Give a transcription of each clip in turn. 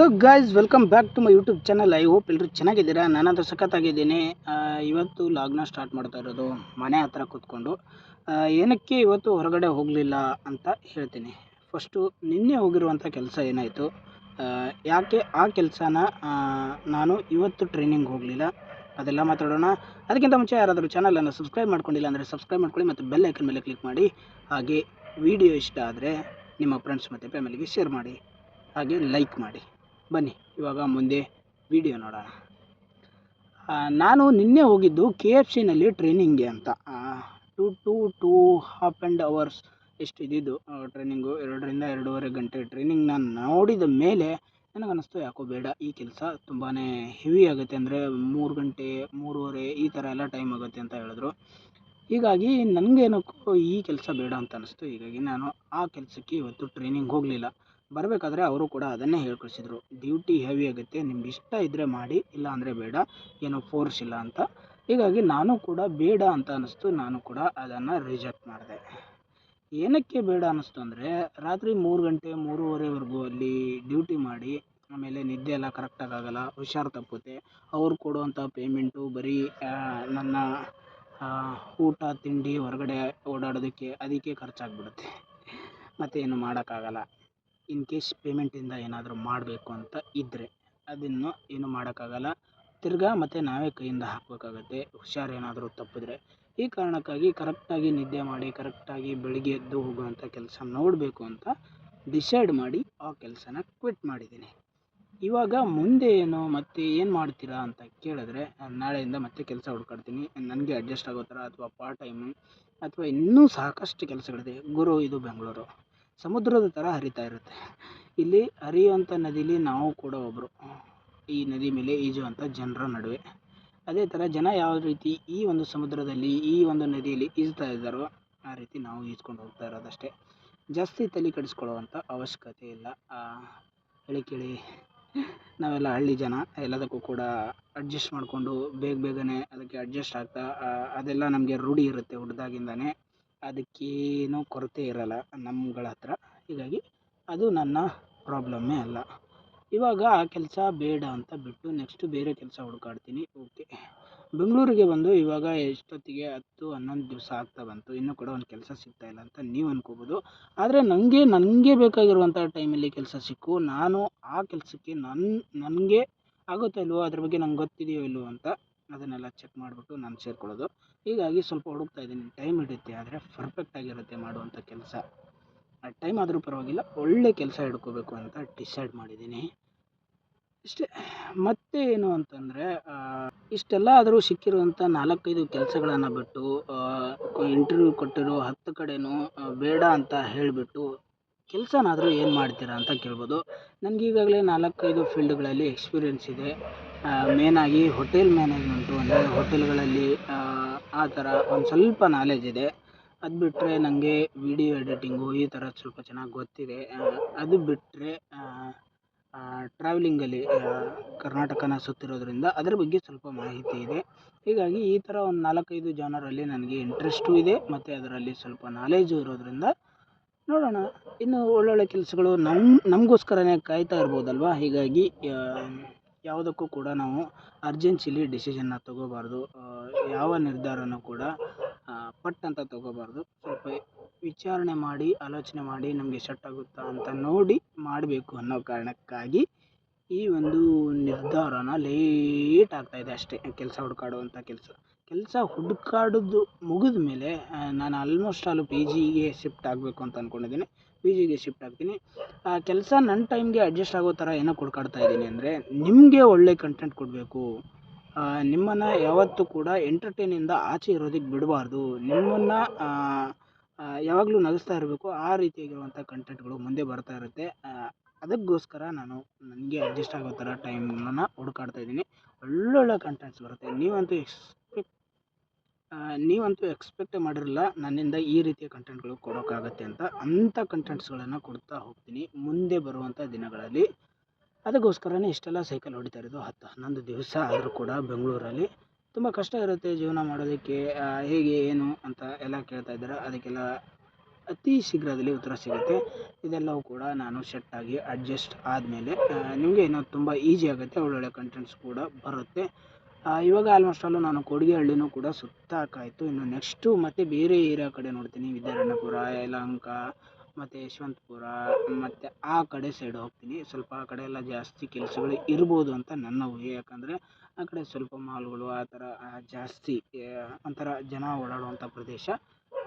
So guys, welcome back to my YouTube channel. I hope ಎಲ್ಲರೂ ಚೆನ್ನಾಗಿದ್ದೀರಾ. ನಾನಂತೂ ಸಖತ್ತಾಗಿದ್ದೀನಿ. ಇವತ್ತು ಲಾಗ್ನ ಸ್ಟಾರ್ಟ್ ಮಾಡ್ತಾ ಇರೋದು ಮನೆ ಹತ್ರ ಕೂತ್ಕೊಂಡು. ಏನಕ್ಕೆ ಇವತ್ತು ಹೊರಗಡೆ ಹೋಗಲಿಲ್ಲ ಅಂತ ಹೇಳ್ತೀನಿ. ಫಸ್ಟು ನಿನ್ನೆ ಹೋಗಿರುವಂಥ ಕೆಲಸ ಏನಾಯಿತು, ಯಾಕೆ ಆ ಕೆಲಸನ ನಾನು ಇವತ್ತು ಟ್ರೈನಿಂಗ್ ಹೋಗಲಿಲ್ಲ, ಅದೆಲ್ಲ ಮಾತಾಡೋಣ. ಅದಕ್ಕಿಂತ ಮುಂಚೆ ಯಾರಾದರೂ ಚಾನಲನ್ನು ಸಬ್ಸ್ಕ್ರೈಬ್ ಮಾಡ್ಕೊಂಡಿಲ್ಲ ಅಂದರೆ ಸಬ್ಸ್ಕ್ರೈಬ್ ಮಾಡ್ಕೊಳ್ಳಿ ಮತ್ತು ಬೆಲ್ ಐಕನ್ ಮೇಲೆ ಕ್ಲಿಕ್ ಮಾಡಿ. ಹಾಗೆ ವಿಡಿಯೋ ಇಷ್ಟ ಆದರೆ ನಿಮ್ಮ ಫ್ರೆಂಡ್ಸ್ ಮತ್ತು ಫ್ಯಾಮಿಲಿಗೆ ಶೇರ್ ಮಾಡಿ, ಹಾಗೆ ಲೈಕ್ ಮಾಡಿ. ಬನ್ನಿ ಇವಾಗ ಮುಂದೆ ವಿಡಿಯೋ ನೋಡೋಣ. ನಾನು ನಿನ್ನೆ ಹೋಗಿದ್ದು KFCನಲ್ಲಿ ಟ್ರೈನಿಂಗ್ಗೆ ಅಂತ. 2.5 hours ಎಷ್ಟು ಇದ್ದಿದ್ದು ಟ್ರೈನಿಂಗು. 2ರಿಂದ 2.5 ಗಂಟೆ ಟ್ರೈನಿಂಗ್. ನಾನು ನೋಡಿದ ಮೇಲೆ ನನಗನ್ನಿಸ್ತು ಯಾಕೋ ಬೇಡ, ಈ ಕೆಲಸ ತುಂಬಾ ಹೆವಿ ಆಗುತ್ತೆ, ಅಂದರೆ 3 ಗಂಟೆ 3:30 ಈ ಥರ ಎಲ್ಲ ಟೈಮ್ ಆಗುತ್ತೆ ಅಂತ ಹೇಳಿದ್ರು. ಹೀಗಾಗಿ ನನಗೇನಕ್ಕೂ ಈ ಕೆಲಸ ಬೇಡ ಅಂತ ಅನ್ನಿಸ್ತು. ಹೀಗಾಗಿ ನಾನು ಆ ಕೆಲಸಕ್ಕೆ ಇವತ್ತು ಟ್ರೈನಿಂಗ್ ಹೋಗಲಿಲ್ಲ. ಬರಬೇಕಾದ್ರೆ ಅವರು ಕೂಡ ಅದನ್ನೇ ಹೇಳ್ಕಳಿಸಿದ್ರು, ಡ್ಯೂಟಿ ಹೆವಿ ಆಗುತ್ತೆ, ನಿಮ್ಗೆ ಇಷ್ಟ ಇದ್ದರೆ ಮಾಡಿ, ಇಲ್ಲ ಅಂದರೆ ಬೇಡ, ಏನೋ ಫೋರ್ಸ್ ಇಲ್ಲ ಅಂತ. ಹೀಗಾಗಿ ನಾನು ಕೂಡ ಬೇಡ ಅಂತ ಅನ್ನಿಸ್ತು. ನಾನು ಕೂಡ ಅದನ್ನು ರಿಜೆಕ್ಟ್ ಮಾಡಿದೆ. ಏನಕ್ಕೆ ಬೇಡ ಅನ್ನಿಸ್ತು ಅಂದರೆ, ರಾತ್ರಿ 3 ಗಂಟೆ 3:30ವರೆಗೂ ಅಲ್ಲಿ ಡ್ಯೂಟಿ ಮಾಡಿ ಆಮೇಲೆ ನಿದ್ದೆ ಎಲ್ಲ ಕರೆಕ್ಟಾಗಿ ಆಗೋಲ್ಲ, ಹುಷಾರು ತಪ್ಪುತ್ತೆ. ಅವ್ರು ಕೊಡುವಂಥ ಪೇಮೆಂಟು ಬರೀ ನನ್ನ ಊಟ ತಿಂಡಿ ಹೊರಗಡೆ ಓಡಾಡೋದಕ್ಕೆ ಅದಕ್ಕೆ ಖರ್ಚಾಗ್ಬಿಡುತ್ತೆ. ಮತ್ತು ಏನು ಮಾಡೋಕ್ಕಾಗಲ್ಲ. ಇನ್ ಕೇಸ್ ಪೇಮೆಂಟಿಂದ ಏನಾದರೂ ಮಾಡಬೇಕು ಅಂತ ಇದ್ದರೆ ಅದನ್ನು ಏನು ಮಾಡೋಕ್ಕಾಗಲ್ಲ. ತಿರ್ಗಾ ಮತ್ತು ನಾವೇ ಕೈಯಿಂದ ಹಾಕಬೇಕಾಗತ್ತೆ, ಹುಷಾರೇನಾದರೂ ತಪ್ಪಿದ್ರೆ. ಈ ಕಾರಣಕ್ಕಾಗಿ ಕರೆಕ್ಟಾಗಿ ನಿದ್ದೆ ಮಾಡಿ ಕರೆಕ್ಟಾಗಿ ಬೆಳಿಗ್ಗೆ ಎದ್ದು ಹೋಗುವಂಥ ಕೆಲಸ ನೋಡಬೇಕು ಅಂತ ಡಿಸೈಡ್ ಮಾಡಿ ಆ ಕೆಲಸನ ಕ್ವಿಟ್ ಮಾಡಿದ್ದೀನಿ. ಇವಾಗ ಮುಂದೆ ಏನು ಮತ್ತೆ ಏನು ಮಾಡ್ತೀರಾ ಅಂತ ಕೇಳಿದ್ರೆ, ನಾಳೆಯಿಂದ ಮತ್ತೆ ಕೆಲಸ ಹುಡ್ಕಾಡ್ತೀನಿ, ನನಗೆ ಅಡ್ಜಸ್ಟ್ ಆಗೋ ಥರ, ಅಥವಾ ಪಾರ್ಟ್ ಟೈಮು, ಅಥವಾ ಇನ್ನೂ ಸಾಕಷ್ಟು ಕೆಲಸಗಳಿದೆ. ಗುರು, ಇದು ಬೆಂಗಳೂರು ಸಮುದ್ರದ ಥರ ಹರಿತಾ ಇರುತ್ತೆ. ಇಲ್ಲಿ ಹರಿಯುವಂಥ ನದಿಲಿ ನಾವು ಕೂಡ ಒಬ್ಬರು, ಈ ನದಿ ಮೇಲೆ ಈಜುವಂಥ ಜನರ ನಡುವೆ. ಅದೇ ಥರ ಜನ ಯಾವ ರೀತಿ ಈ ಒಂದು ಸಮುದ್ರದಲ್ಲಿ ಈ ಒಂದು ನದಿಯಲ್ಲಿ ಈಜ್ತಾ ಇದ್ದಾರೋ ಆ ರೀತಿ ನಾವು ಈಜ್ಕೊಂಡು ಹೋಗ್ತಾ ಇರೋದಷ್ಟೇ. ಜಾಸ್ತಿ ತಲೆ ಕೆಡಿಸ್ಕೊಳ್ಳುವಂಥ ಅವಶ್ಯಕತೆ ಇಲ್ಲ. ಹೇಳಿ ನಾವೆಲ್ಲ ಹಳ್ಳಿ ಜನ, ಎಲ್ಲದಕ್ಕೂ ಕೂಡ ಅಡ್ಜಸ್ಟ್ ಮಾಡಿಕೊಂಡು ಬೇಗನೆ ಅದಕ್ಕೆ ಅಡ್ಜಸ್ಟ್ ಆಗ್ತಾ, ಅದೆಲ್ಲ ನಮಗೆ ರೂಢಿ ಇರುತ್ತೆ ಹುಡ್ದಾಗಿಂದನೇ. ಅದಕ್ಕೇನೂ ಕೊರತೆ ಇರಲ್ಲ ನಮ್ಮಗಳ ಹತ್ರ. ಹೀಗಾಗಿ ಅದು ನನ್ನ ಪ್ರಾಬ್ಲಮ್ಮೇ ಅಲ್ಲ. ಇವಾಗ ಆ ಕೆಲಸ ಬೇಡ ಅಂತ ಬಿಟ್ಟು ನೆಕ್ಸ್ಟು ಬೇರೆ ಕೆಲಸ ಹುಡುಕಾಡ್ತೀನಿ. ಓಕೆ, ಬೆಂಗಳೂರಿಗೆ ಬಂದು ಇವಾಗ ಎಷ್ಟೊತ್ತಿಗೆ 10-11 ದಿವಸ ಆಗ್ತಾ ಬಂತು, ಇನ್ನೂ ಕೂಡ ಒಂದು ಕೆಲಸ ಸಿಗ್ತಾಯಿಲ್ಲ ಅಂತ ನೀವು ಅನ್ಕೋಬೋದು. ಆದರೆ ನನಗೆ ಬೇಕಾಗಿರುವಂಥ ಟೈಮಲ್ಲಿ ಕೆಲಸ ಸಿಕ್ಕು, ನಾನು ಆ ಕೆಲಸಕ್ಕೆ ನನಗೆ ಆಗುತ್ತಾ ಇಲ್ವೋ, ಅದ್ರ ಬಗ್ಗೆ ನಂಗೆ ಗೊತ್ತಿದೆಯೋ ಇಲ್ವೋ ಅಂತ ಅದನ್ನೆಲ್ಲ ಚೆಕ್ ಮಾಡಿಬಿಟ್ಟು ನಾನು ಸೇರ್ಕೊಳ್ಳೋದು. ಹೀಗಾಗಿ ಸ್ವಲ್ಪ ಹುಡುಕ್ತಾ ಇದ್ದೀನಿ. ಟೈಮ್ ಹಿಡಿಯುತ್ತೆ, ಆದರೆ ಪರ್ಫೆಕ್ಟಾಗಿರುತ್ತೆ ಮಾಡುವಂಥ ಕೆಲಸ. ಟೈಮ್ ಆದರೂ ಪರವಾಗಿಲ್ಲ, ಒಳ್ಳೆ ಕೆಲಸ ಹಿಡ್ಕೋಬೇಕು ಅಂತ ಡಿಸೈಡ್ ಮಾಡಿದ್ದೀನಿ. ಇಷ್ಟೇ. ಮತ್ತೆ ಏನು ಅಂತಂದರೆ, ಇಷ್ಟೆಲ್ಲ ಆದರೂ ಸಿಕ್ಕಿರುವಂಥ 4-5 ಕೆಲಸಗಳನ್ನು ಬಿಟ್ಟು ಇಂಟರ್ವ್ಯೂ ಕೊಟ್ಟಿರೋ 10 ಕಡೆನೂ ಬೇಡ ಅಂತ ಹೇಳಿಬಿಟ್ಟು ಕೆಲಸನಾದರೂ ಏನು ಮಾಡ್ತೀರಾ ಅಂತ ಕೇಳ್ಬೋದು. ನನಗೀಗಾಗಲೇ 4-5 ಫೀಲ್ಡ್ಗಳಲ್ಲಿ ಎಕ್ಸ್ಪೀರಿಯೆನ್ಸ್ ಇದೆ. ಮೇನಾಗಿ ಹೋಟೆಲ್ ಮ್ಯಾನೇಜ್ಮೆಂಟು, ಅಂದರೆ ಹೋಟೆಲ್ಗಳಲ್ಲಿ ಆ ಥರ ಒಂದು ಸ್ವಲ್ಪ ನಾಲೆಜ್ ಇದೆ. ಅದು ಬಿಟ್ಟರೆ ನನಗೆ ವಿಡಿಯೋ ಎಡಿಟಿಂಗು ಈ ಥರ ಸ್ವಲ್ಪ ಚೆನ್ನಾಗಿ ಗೊತ್ತಿದೆ. ಅದು ಬಿಟ್ಟರೆ ಟ್ರಾವೆಲಿಂಗಲ್ಲಿ ಕರ್ನಾಟಕನ ಸುತ್ತಿರೋದ್ರಿಂದ ಅದರ ಬಗ್ಗೆ ಸ್ವಲ್ಪ ಮಾಹಿತಿ ಇದೆ. ಹೀಗಾಗಿ ಈ ಥರ ಒಂದು 4-5 ಜಾನರಲ್ಲಿ ನನಗೆ ಇಂಟ್ರೆಸ್ಟು ಇದೆ, ಮತ್ತು ಅದರಲ್ಲಿ ಸ್ವಲ್ಪ ನಾಲೇಜು ಇರೋದ್ರಿಂದ ನೋಡೋಣ, ಇನ್ನು ಒಳ್ಳೊಳ್ಳೆ ಕೆಲಸಗಳು ನಮಗೋಸ್ಕರನೇ ಕಾಯ್ತಾ ಇರ್ಬೋದಲ್ವ. ಹೀಗಾಗಿ ಯಾವುದಕ್ಕೂ ಕೂಡ ನಾವು ಅರ್ಜೆನ್ಸಿಲಿ ಡಿಸಿಷನ್ನ ತೊಗೋಬಾರ್ದು. ಯಾವ ನಿರ್ಧಾರನೂ ಕೂಡ ಪಟ್ ಅಂತ ತೊಗೋಬಾರ್ದು. ಸ್ವಲ್ಪ ವಿಚಾರಣೆ ಮಾಡಿ, ಆಲೋಚನೆ ಮಾಡಿ, ನಮಗೆ ಸೆಟ್ ಆಗುತ್ತಾ ಅಂತ ನೋಡಿ ಮಾಡಬೇಕು ಅನ್ನೋ ಕಾರಣಕ್ಕಾಗಿ ಈ ಒಂದು ನಿರ್ಧಾರನ ಲೇಟ್ ಆಗ್ತಾಯಿದೆ ಅಷ್ಟೇ. ಕೆಲಸ ಹುಡುಕಾಡುವಂಥ ಕೆಲಸ ಹುಡುಕಾಡೋದು ಮುಗಿದ ಮೇಲೆ ನಾನು ಆಲ್ಮೋಸ್ಟ್ ಆಲ್ PGಗೆ ಶಿಫ್ಟ್ ಆಗಬೇಕು ಅಂತ ಅಂದ್ಕೊಂಡಿದ್ದೀನಿ. PGಗೆ ಶಿಫ್ಟ್ ಆಗ್ತೀನಿ. ಆ ಕೆಲಸ ನನ್ನ ಟೈಮ್ಗೆ ಅಡ್ಜಸ್ಟ್ ಆಗೋ ಥರ ಏನೋ ಹುಡುಕಾಡ್ತಾ ಇದ್ದೀನಿ ಅಂದರೆ, ನಿಮಗೆ ಒಳ್ಳೆ ಕಂಟೆಂಟ್ ಕೊಡಬೇಕು, ನಿಮ್ಮನ್ನು ಯಾವತ್ತೂ ಕೂಡ ಎಂಟರ್ಟೈನಿಂದ ಆಚೆ ಇರೋದಕ್ಕೆ ಬಿಡಬಾರ್ದು, ನಿಮ್ಮನ್ನು ಯಾವಾಗಲೂ ನಗಿಸ್ತಾ ಇರಬೇಕು. ಆ ರೀತಿಯಾಗಿರುವಂಥ ಕಂಟೆಂಟ್ಗಳು ಮುಂದೆ ಬರ್ತಾ ಇರುತ್ತೆ. ಅದಕ್ಕೋಸ್ಕರ ನಾನು ನನಗೆ ಅಡ್ಜಸ್ಟ್ ಆಗೋ ಥರ ಟೈಮನ್ನು ಹುಡುಕಾಡ್ತಾ ಇದ್ದೀನಿ. ಒಳ್ಳೊಳ್ಳೆ ಕಂಟೆಂಟ್ಸ್ ಬರುತ್ತೆ. ನೀವಂತೂ ಎಕ್ಸ್ಪೆಕ್ಟೇ ಮಾಡಿರಲ್ಲ ನನ್ನಿಂದ ಈ ರೀತಿಯ ಕಂಟೆಂಟ್ಗಳು ಕೊಡೋಕ್ಕಾಗತ್ತೆ ಅಂತ. ಅಂಥ ಕಂಟೆಂಟ್ಸ್ಗಳನ್ನು ಕೊಡ್ತಾ ಹೋಗ್ತೀನಿ ಮುಂದೆ ಬರುವಂಥ ದಿನಗಳಲ್ಲಿ. ಅದಕ್ಕೋಸ್ಕರನೇ ಇಷ್ಟೆಲ್ಲ ಸೈಕಲ್ ಹೊಡಿತಾ ಇರೋದು. 10-11 ದಿವಸ ಆದರೂ ಕೂಡ ಬೆಂಗಳೂರಲ್ಲಿ ತುಂಬ ಕಷ್ಟ ಇರುತ್ತೆ ಜೀವನ ಮಾಡೋದಕ್ಕೆ. ಹೇಗೆ ಏನು ಅಂತ ಎಲ್ಲ ಕೇಳ್ತಾ ಇದ್ದಾರೆ. ಅದಕ್ಕೆಲ್ಲ ಅತಿ ಶೀಘ್ರದಲ್ಲಿ ಉತ್ತರ ಸಿಗುತ್ತೆ. ಇದೆಲ್ಲವೂ ಕೂಡ ನಾನು ಸೆಟ್ಟಾಗಿ ಅಡ್ಜಸ್ಟ್ ಆದಮೇಲೆ ನಿಮಗೆ ಇನ್ನೂ ತುಂಬ ಈಸಿ ಆಗುತ್ತೆ, ಒಳ್ಳೊಳ್ಳೆ ಕಂಟೆಂಟ್ಸ್ ಕೂಡ ಬರುತ್ತೆ. ಇವಾಗ ಆಲ್ಮೋಸ್ಟ್ ಆಲು ನಾನು ಕೊಡಿಗೆಹಳ್ಳಿನೂ ಕೂಡ ಸುತ್ತಾಕಾಯಿತು. ಇನ್ನು ನೆಕ್ಸ್ಟು ಮತ್ತು ಬೇರೆ ಏರಿಯಾ ಕಡೆ ನೋಡ್ತೀನಿ, ವಿದ್ಯಾರಣ್ಯಪುರ, ಯಲಹಂಕ ಮತ್ತು ಯಶವಂತಪುರ ಮತ್ತು ಆ ಕಡೆ ಸೈಡ್ ಹೋಗ್ತೀನಿ. ಸ್ವಲ್ಪ ಆ ಕಡೆ ಎಲ್ಲ ಜಾಸ್ತಿ ಕೆಲಸಗಳು ಇರ್ಬೋದು ಅಂತ ನನ್ನ ಊಹೆ. ಯಾಕಂದರೆ ಆ ಕಡೆ ಸ್ವಲ್ಪ ಮಾಲ್ಗಳು ಆ ಥರ ಜಾಸ್ತಿ ಒಂಥರ ಜನ ಓಡಾಡುವಂಥ ಪ್ರದೇಶ.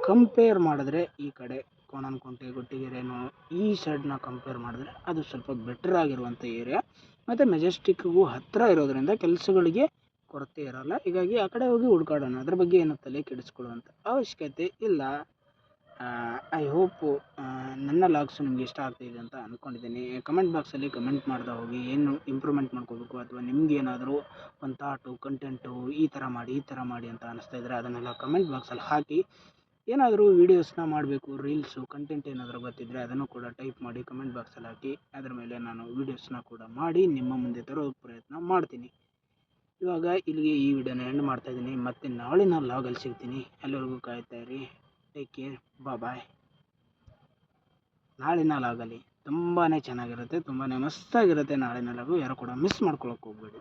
ಕಂಪೇರ್ ಮಾಡಿದ್ರೆ ಈ ಕಡೆ ಕೋಣನಕುಂಟೆ, ಗುಟ್ಟಿಗೆರೆನೋ ಈ ಸೈಡ್ನ ಕಂಪೇರ್ ಮಾಡಿದ್ರೆ ಅದು ಸ್ವಲ್ಪ ಬೆಟರ್ ಆಗಿರುವಂಥ ಏರಿಯಾ. ಮತ್ತು ಮೆಜೆಸ್ಟಿಕ್ಕಿಗೂ ಹತ್ತಿರ ಇರೋದರಿಂದ ಕೆಲಸಗಳಿಗೆ ಕೊರತೆ ಇರೋಲ್ಲ. ಹೀಗಾಗಿ ಆ ಕಡೆ ಹೋಗಿ ಹುಡ್ಕಾಡೋಣ, ಅದ್ರ ಬಗ್ಗೆ ಏನು ತಲೆ ಕೆಡಿಸ್ಕೊಳ್ಳುವಂಥ ಅವಶ್ಯಕತೆ ಇಲ್ಲ. ಐ ಹೋಪು ನನ್ನ ಲಾಗ್ಸು ನಿಮಗೆ ಇಷ್ಟ ಆಗ್ತಾಯಿದೆ ಅಂತ ಅಂದ್ಕೊಂಡಿದ್ದೀನಿ. ಕಮೆಂಟ್ ಬಾಕ್ಸಲ್ಲಿ ಕಮೆಂಟ್ ಮಾಡ್ತಾ ಹೋಗಿ, ಏನು ಇಂಪ್ರೂವ್ಮೆಂಟ್ ಮಾಡ್ಕೋಬೇಕು ಅಥವಾ ನಿಮಗೇನಾದರೂ ಒಂದು ಥಾಟು, ಕಂಟೆಂಟು ಈ ಥರ ಮಾಡಿ ಅಂತ ಅನ್ನಿಸ್ತಾ ಇದ್ದರೆ ಅದನ್ನೆಲ್ಲ ಕಮೆಂಟ್ ಬಾಕ್ಸಲ್ಲಿ ಹಾಕಿ. ಏನಾದರೂ ವೀಡಿಯೋಸ್ನ ಮಾಡಬೇಕು, ರೀಲ್ಸು ಕಂಟೆಂಟ್ ಏನಾದರೂ ಗೊತ್ತಿದ್ದರೆ ಅದನ್ನು ಕೂಡ ಟೈಪ್ ಮಾಡಿ ಕಮೆಂಟ್ ಬಾಕ್ಸಲ್ಲಿ ಹಾಕಿ. ಅದರ ಮೇಲೆ ನಾನು ವೀಡಿಯೋಸ್ನ ಕೂಡ ಮಾಡಿ ನಿಮ್ಮ ಮುಂದೆ ತರೋ ಪ್ರಯತ್ನ ಮಾಡ್ತೀನಿ. ಇವಾಗ ಇಲ್ಲಿಗೆ ಈ ವಿಡಿಯೋನ ಎಂಡ್ ಮಾಡ್ತಾಯಿದ್ದೀನಿ. ಮತ್ತೆ ನಾಳಿನ ಲಾಗಲ್ಲಿ ಸಿಗ್ತೀನಿ. ಎಲ್ಲರಿಗೂ ಕಾಯ್ತಾ ಇರಿ. ಟೇಕ್ ಕೇರ್, ಬಾಯ್. ನಾಳಿನ ಲಾಗಲ್ಲಿ ತುಂಬಾ ಚೆನ್ನಾಗಿರುತ್ತೆ, ತುಂಬಾ ಮಸ್ತಾಗಿರುತ್ತೆ ನಾಳಿನ ಲಾಗು. ಯಾರು ಕೂಡ ಮಿಸ್ ಮಾಡ್ಕೊಳಕ್ಕೆ ಹೋಗಬೇಡಿ.